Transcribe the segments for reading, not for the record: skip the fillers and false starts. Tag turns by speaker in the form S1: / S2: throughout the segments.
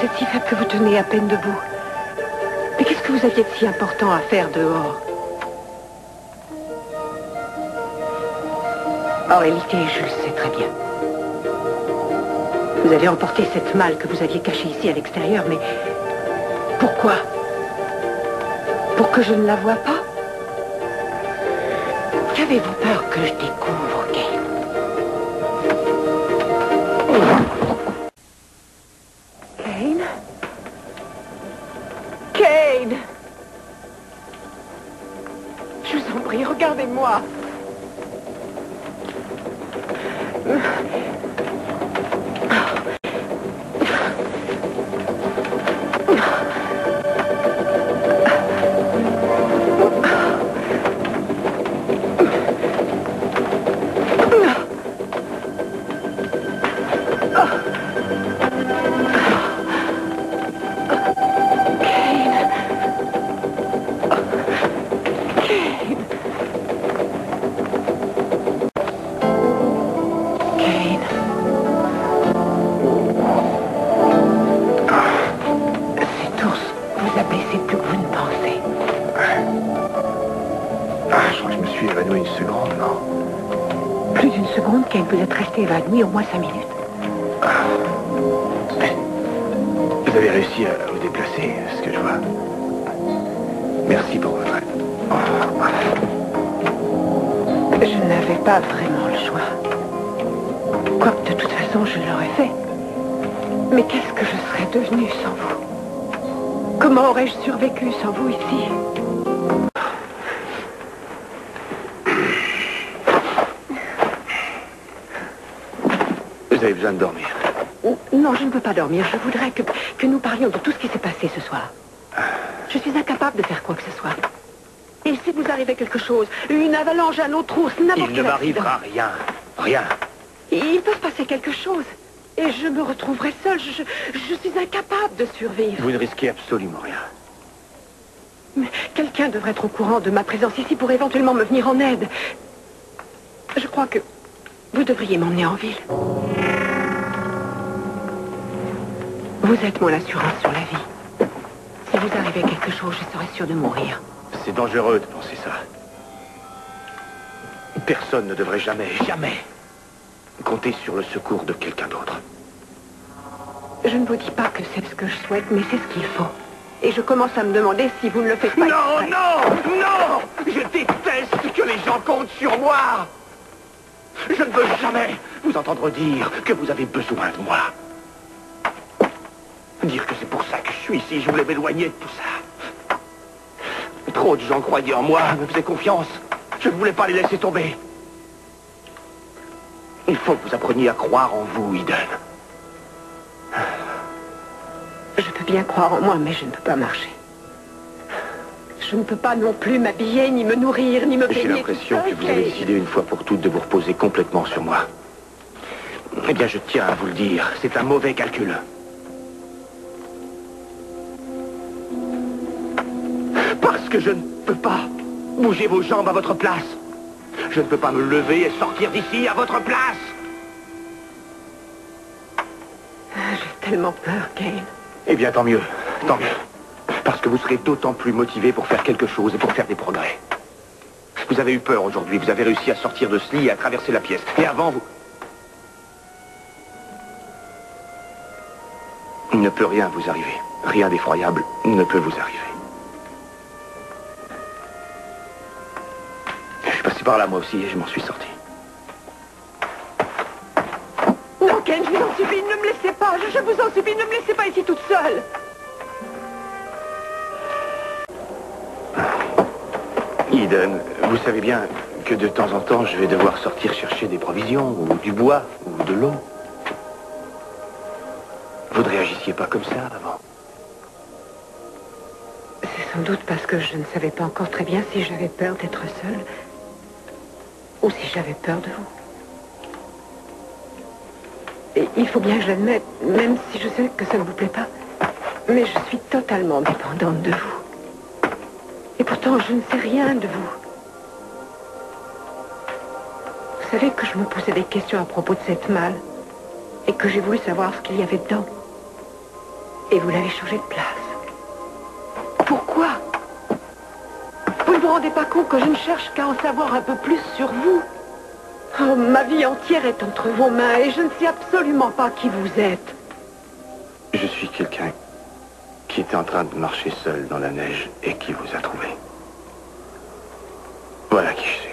S1: êtes si faible que vous tenez à peine debout. Mais qu'est-ce que vous aviez de si important à faire dehors? En réalité, je le sais très bien. Vous avez emporté cette malle que vous aviez cachée ici à l'extérieur, mais pourquoi? Pour que je ne la voie pas? Qu'avez-vous peur que je découvre, Kane? Kane? Kane! Je vous en prie, regardez-moi. Vous êtes resté évanoui au moins 5 minutes.
S2: Vous avez réussi à vous déplacer, ce que je vois. Merci pour votre aide.
S1: Je n'avais pas vraiment le choix. Quoique de toute façon, je l'aurais fait. Mais qu'est-ce que je serais devenue sans vous? Comment aurais-je survécu sans vous ici?
S2: Vous avez besoin de dormir.
S1: Non, je ne peux pas dormir. Je voudrais que nous parlions de tout ce qui s'est passé ce soir. Je suis incapable de faire quoi que ce soit. Et si vous arrivez quelque chose, une avalanche, un autre ours, n'importe quel
S2: Il ne m'arrivera rien. Rien.
S1: Il peut se passer quelque chose. Et je me retrouverai seule. Je suis incapable de survivre.
S2: Vous ne risquez absolument rien.
S1: Mais quelqu'un devrait être au courant de ma présence ici pour éventuellement me venir en aide. Je crois que vous devriez m'emmener en ville. Vous êtes mon assurance sur la vie. Si vous arrivez quelque chose, je serai sûre de mourir.
S2: C'est dangereux de penser ça. Personne ne devrait jamais, jamais compter sur le secours de quelqu'un d'autre.
S1: Je ne vous dis pas que c'est ce que je souhaite, mais c'est ce qu'il faut. Et je commence à me demander si vous ne le faites pas.
S2: Non, non, non! Je déteste que les gens comptent sur moi! Je ne veux jamais vous entendre dire que vous avez besoin de moi. Dire que c'est pour ça que je suis ici, je voulais m'éloigner de tout ça. Trop de gens croyaient en moi, me faisaient confiance. Je ne voulais pas les laisser tomber. Il faut que vous appreniez à croire en vous, Eden.
S1: Je peux bien croire en moi, mais je ne peux pas marcher. Je ne peux pas non plus m'habiller, ni me nourrir, ni me baigner.
S2: J'ai l'impression que vous avez décidé une fois pour toutes de vous reposer complètement sur moi. Eh bien, je tiens à vous le dire, c'est un mauvais calcul. Parce que je ne peux pas bouger vos jambes à votre place. Je ne peux pas me lever et sortir d'ici à votre place.
S1: J'ai tellement peur, Kane.
S2: Eh bien, tant mieux, tant mieux. Parce que vous serez d'autant plus motivé pour faire quelque chose et pour faire des progrès. Vous avez eu peur aujourd'hui, vous avez réussi à sortir de ce lit et à traverser la pièce. Et avant, vous... Il ne peut rien vous arriver. Rien d'effroyable ne peut vous arriver. Je suis passé par là, moi aussi, et je m'en suis sorti.
S1: Non, Ken, je vous en supplie, ne me laissez pas. Je vous en supplie, ne me laissez pas ici toute seule.
S2: Eden, vous savez bien que de temps en temps, je vais devoir sortir chercher des provisions, ou du bois, ou de l'eau. Vous ne réagissiez pas comme ça avant.
S1: C'est sans doute parce que je ne savais pas encore très bien si j'avais peur d'être seule ou si j'avais peur de vous. Et il faut bien que je l'admette, même si je sais que ça ne vous plaît pas, mais je suis totalement dépendante de vous. Et pourtant, je ne sais rien de vous. Vous savez que je me posais des questions à propos de cette malle et que j'ai voulu savoir ce qu'il y avait dedans. Et vous l'avez changé de place. Pourquoi? Vous ne vous rendez pas compte que je ne cherche qu'à en savoir un peu plus sur vous? Oh, ma vie entière est entre vos mains et je ne sais absolument pas qui vous êtes.
S2: Je suis quelqu'un qui était en train de marcher seul dans la neige et qui vous a trouvé. Voilà qui je suis.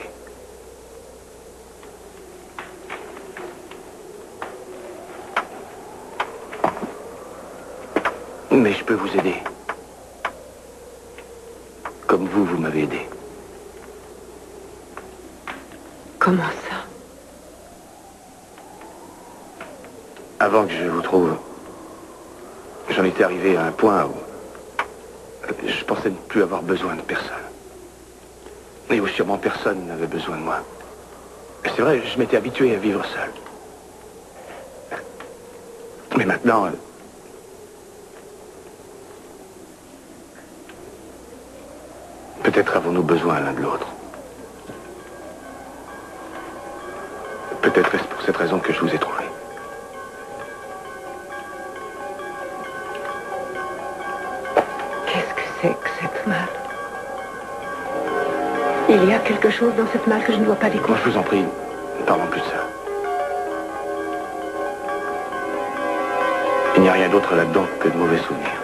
S2: Mais je peux vous aider. Comme vous m'avez aidé.
S1: Comment ça?
S2: Avant que je vous trouve, j'en étais arrivé à un point où je pensais ne plus avoir besoin de personne. Et où sûrement personne n'avait besoin de moi. C'est vrai, je m'étais habitué à vivre seul. Mais maintenant... peut-être avons-nous besoin l'un de l'autre. Peut-être est-ce pour cette raison que je vous ai trouvé.
S1: Qu'est-ce que c'est que cette malle? Il y a quelque chose dans cette malle que je ne dois pas découvrir.
S2: Je vous en prie, ne parlons plus de ça. Il n'y a rien d'autre là-dedans que de mauvais souvenirs.